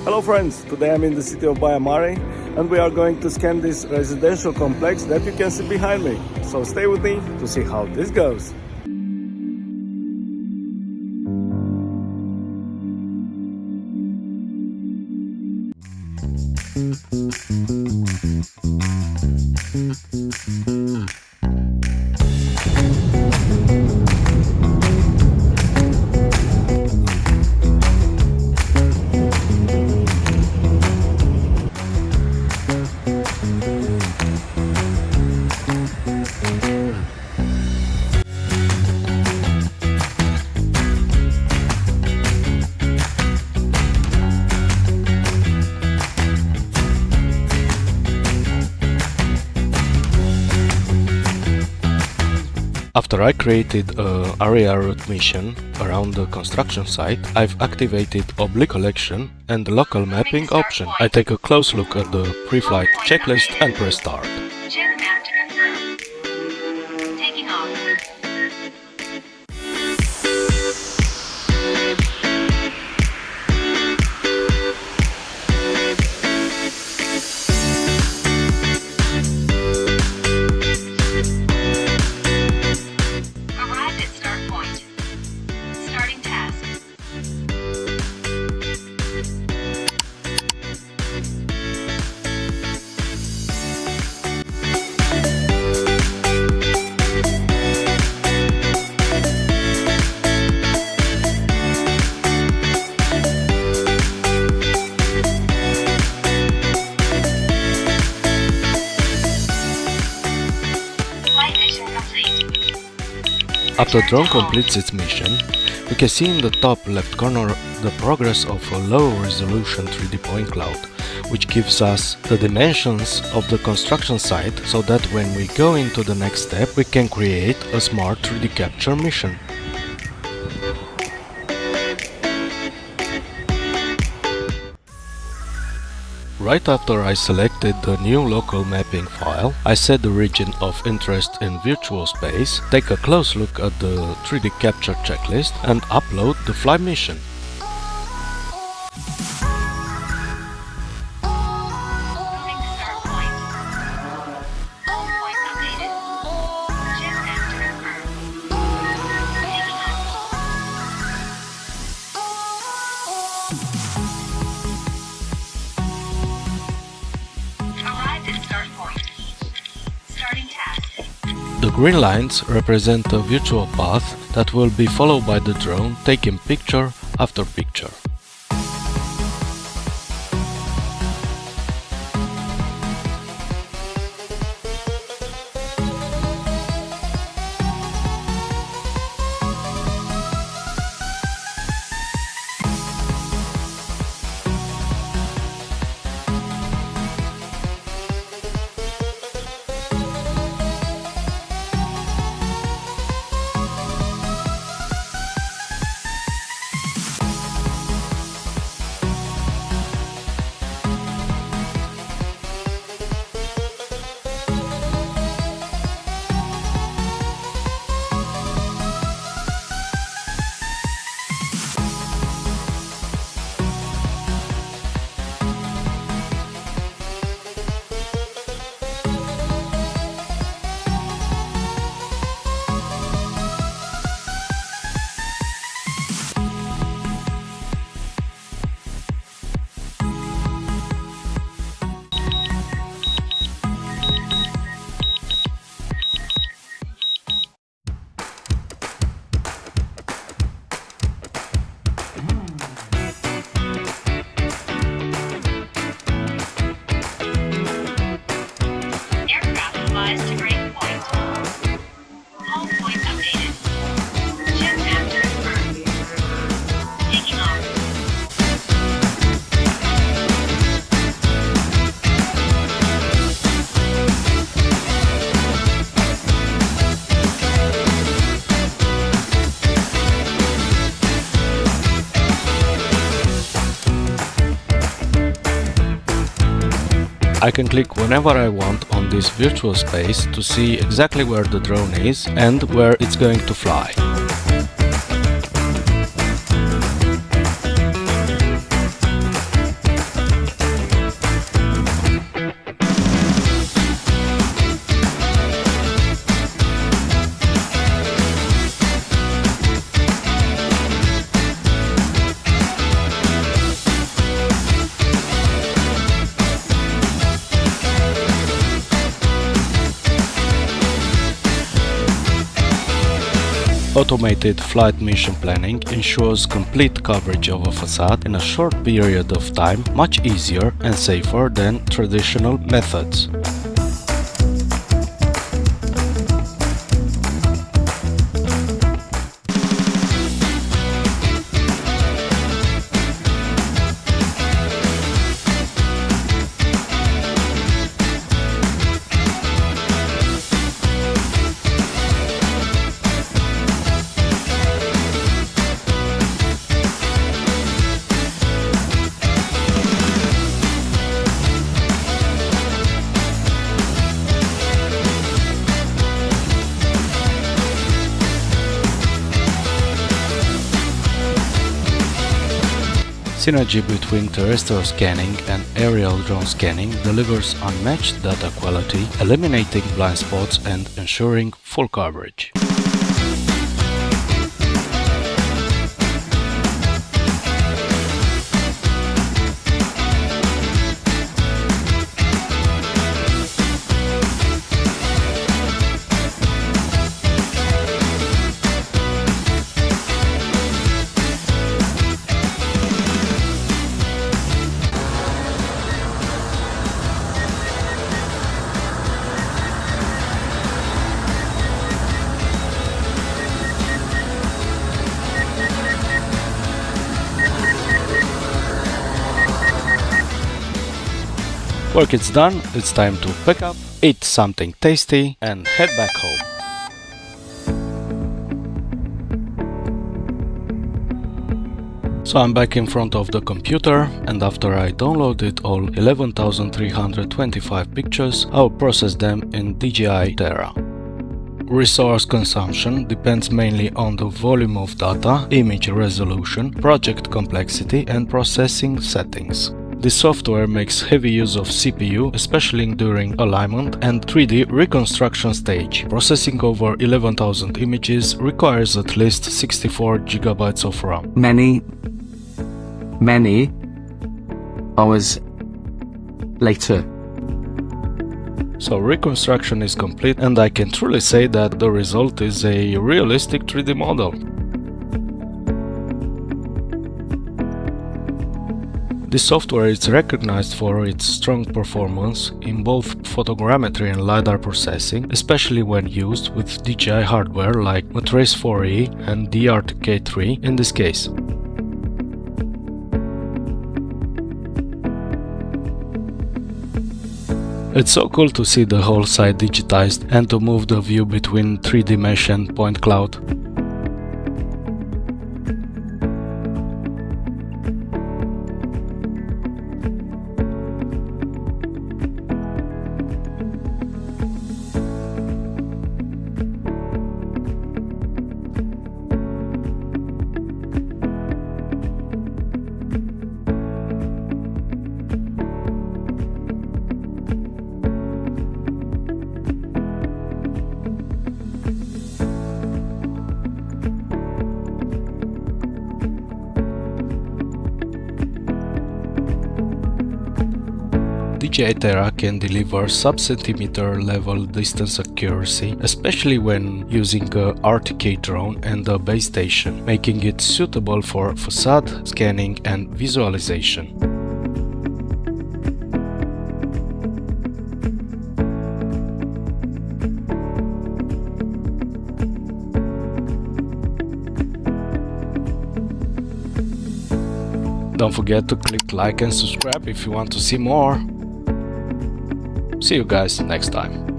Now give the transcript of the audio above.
Hello friends, today I'm in the city of Baia Mare and we are going to scan this residential complex that you can see behind me. So stay with me to see how this goes. After I created an area route mission around the construction site, I've activated oblique collection and the local mapping option. I take a close look at the pre-flight checklist and press start. Taking off. After drone completes its mission, we can see in the top left corner the progress of a low-resolution 3D point cloud, which gives us the dimensions of the construction site so that when we go into the next step we can create a smart 3D capture mission. Right after I selected the new local mapping file, I set the region of interest in virtual space, take a close look at the 3D capture checklist and upload the flight mission. The green lines represent a virtual path that will be followed by the drone taking picture after picture. I can click whenever I want on this virtual space to see exactly where the drone is and where it's going to fly. Automated flight mission planning ensures complete coverage of a facade in a short period of time, much easier and safer than traditional methods. Synergy between terrestrial scanning and aerial drone scanning delivers unmatched data quality, eliminating blind spots and ensuring full coverage. Work is done, it's time to pick up, eat something tasty and head back home. So I'm back in front of the computer, and after I downloaded all 11,325 pictures, I'll process them in DJI Terra. Resource consumption depends mainly on the volume of data, image resolution, project complexity and processing settings. This software makes heavy use of CPU, especially during alignment and 3D reconstruction stage. Processing over 11,000 images requires at least 64 GB of RAM. Many hours later. So reconstruction is complete, and I can truly say that the result is a realistic 3D model. This software is recognized for its strong performance in both photogrammetry and LiDAR processing, especially when used with DJI hardware like Matrice 4e and D-RTK 3 in this case. It's so cool to see the whole site digitized and to move the view between 3D mesh and point cloud. DJI Terra can deliver sub-centimeter level distance accuracy, especially when using a RTK drone and a base station, making it suitable for facade scanning and visualization. Don't forget to click like and subscribe if you want to see more. See you guys next time.